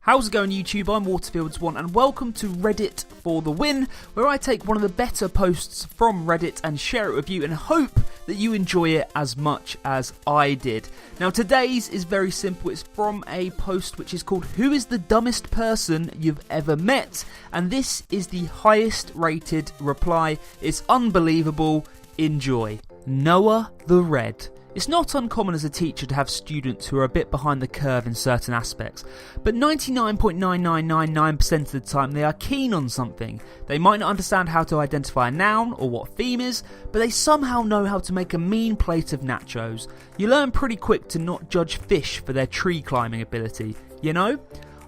How's it going, YouTube? I'm Waterfields1 and welcome to Reddit for the Win, where I take one of the better posts from Reddit and share it with you and hope that you enjoy it as much as I did. Now today's is very simple. It's from a post which is called "Who is the dumbest person you've ever met?" and this is the highest rated reply. It's unbelievable. Enjoy. Noah the Red. It's not uncommon as a teacher to have students who are a bit behind the curve in certain aspects, but 99.9999% of the time they are keen on something. They might not understand how to identify a noun or what theme is, but they somehow know how to make a mean plate of nachos. You learn pretty quick to not judge fish for their tree climbing ability, you know?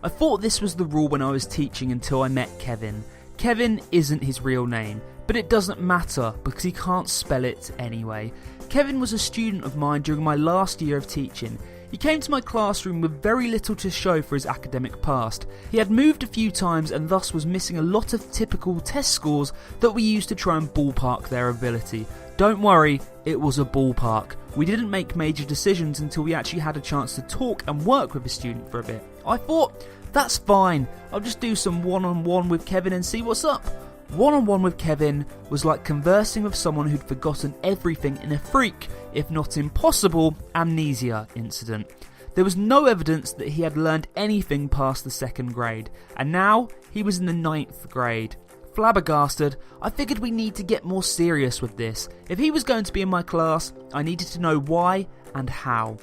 I thought this was the rule when I was teaching until I met Kevin. Kevin isn't his real name, but it doesn't matter because he can't spell it anyway. Kevin was a student of mine during my last year of teaching. He came to my classroom with very little to show for his academic past. He had moved a few times and thus was missing a lot of typical test scores that we used to try and ballpark their ability. Don't worry, it was a ballpark. We didn't make major decisions until we actually had a chance to talk and work with a student for a bit. I thought, that's fine, I'll just do some one-on-one with Kevin and see what's up. One-on-one with Kevin was like conversing with someone who'd forgotten everything in a freak, if not impossible, amnesia incident. There was no evidence that he had learned anything past the second grade, and now he was in the 9th grade. Flabbergasted, I figured we need to get more serious with this. If he was going to be in my class, I needed to know why and how.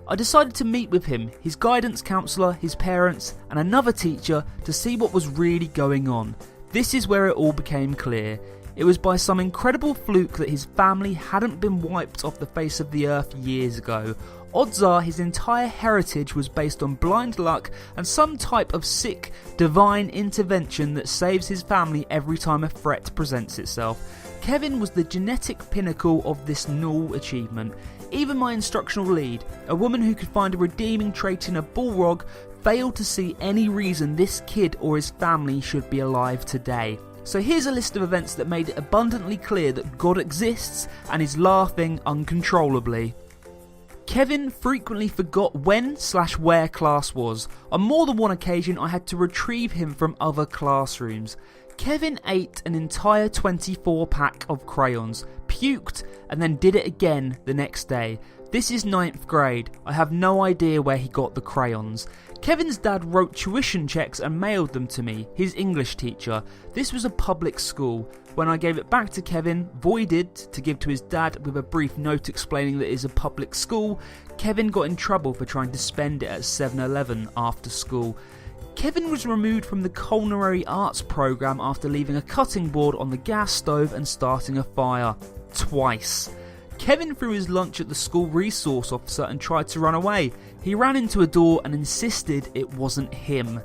I decided to meet with him, his guidance counsellor, his parents, and another teacher to see what was really going on. This is where it all became clear. It was by some incredible fluke that his family hadn't been wiped off the face of the earth years ago. Odds are his entire heritage was based on blind luck and some type of sick, divine intervention that saves his family every time a threat presents itself. Kevin was the genetic pinnacle of this null achievement. Even my instructional lead, a woman who could find a redeeming trait in a bullrog, failed to see any reason this kid or his family should be alive today. So here's a list of events that made it abundantly clear that God exists and is laughing uncontrollably. Kevin frequently forgot when/where class was. On more than one occasion I had to retrieve him from other classrooms. Kevin ate an entire 24 pack of crayons, puked, and then did it again the next day. This is 9th grade. I have no idea where he got the crayons. Kevin's dad wrote tuition checks and mailed them to me, his English teacher. This was a public school. When I gave it back to Kevin, voided, to give to his dad with a brief note explaining that it is a public school, Kevin got in trouble for trying to spend it at 7-Eleven after school. Kevin was removed from the culinary arts programme after leaving a cutting board on the gas stove and starting a fire. Twice. Kevin threw his lunch at the school resource officer and tried to run away. He ran into a door and insisted it wasn't him.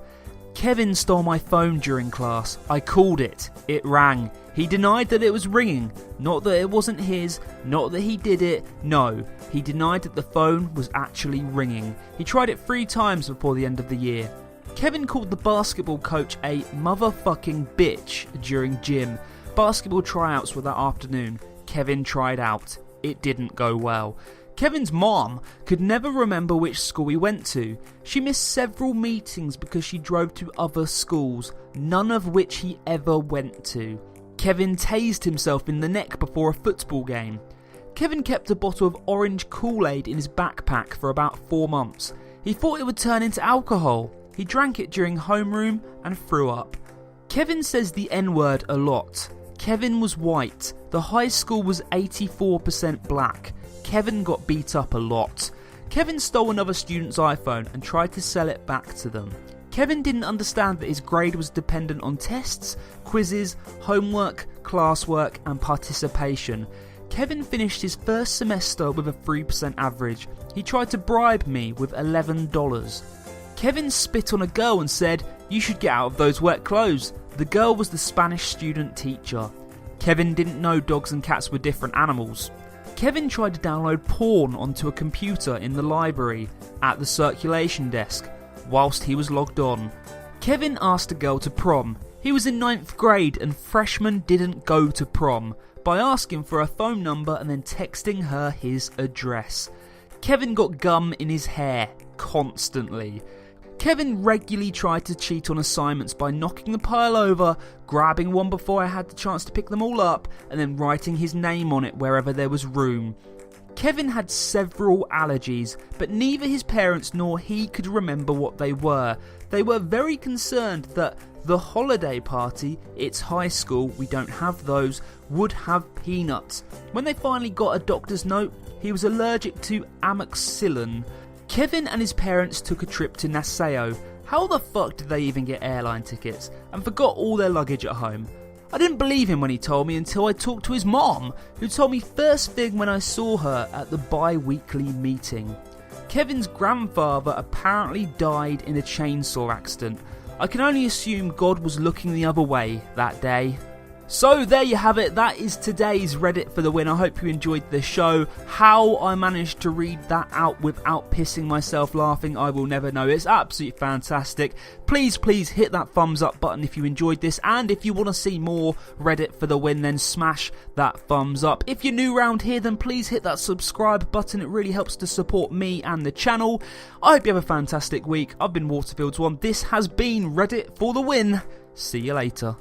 Kevin stole my phone during class. I called it. It rang. He denied that it was ringing. Not that it wasn't his, not that he did it, no. He denied that the phone was actually ringing. He tried it 3 times before the end of the year. Kevin called the basketball coach a motherfucking bitch during gym. Basketball tryouts were that afternoon. Kevin tried out. It didn't go well. Kevin's mom could never remember which school he went to. She missed several meetings because she drove to other schools, none of which he ever went to. Kevin tased himself in the neck before a football game. Kevin kept a bottle of orange Kool-Aid in his backpack for about 4 months. He thought it would turn into alcohol. He drank it during homeroom and threw up. Kevin says the N-word a lot. Kevin was white. The high school was 84% black. Kevin got beat up a lot. Kevin stole another student's iPhone and tried to sell it back to them. Kevin didn't understand that his grade was dependent on tests, quizzes, homework, classwork and participation. Kevin finished his first semester with a 3% average. He tried to bribe me with $11. Kevin spit on a girl and said, "You should get out of those wet clothes." The girl was the Spanish student teacher. Kevin didn't know dogs and cats were different animals. Kevin tried to download porn onto a computer in the library, at the circulation desk, whilst he was logged on. Kevin asked a girl to prom. He was in 9th grade and freshmen didn't go to prom, by asking for her phone number and then texting her his address. Kevin got gum in his hair, constantly. Kevin regularly tried to cheat on assignments by knocking the pile over, grabbing one before I had the chance to pick them all up, and then writing his name on it wherever there was room. Kevin had several allergies, but neither his parents nor he could remember what they were. They were very concerned that the holiday party, it's high school, we don't have those, would have peanuts. When they finally got a doctor's note, he was allergic to amoxicillin. Kevin and his parents took a trip to Nassau. How the fuck did they even get airline tickets? And forgot all their luggage at home. I didn't believe him when he told me until I talked to his mom, who told me first thing when I saw her at the bi-weekly meeting. Kevin's grandfather apparently died in a chainsaw accident. I can only assume God was looking the other way that day. So there you have it, that is today's Reddit for the win. I hope you enjoyed the show. How I managed to read that out without pissing myself laughing, I will never know. It's absolutely fantastic. Please hit that thumbs up button if you enjoyed this, and if you want to see more Reddit for the win, then smash that thumbs up. If you're new around here, then please hit that subscribe button. It really helps to support me and the channel. I hope you have a fantastic week. I've been Waterfields1. This has been Reddit for the win. See you later.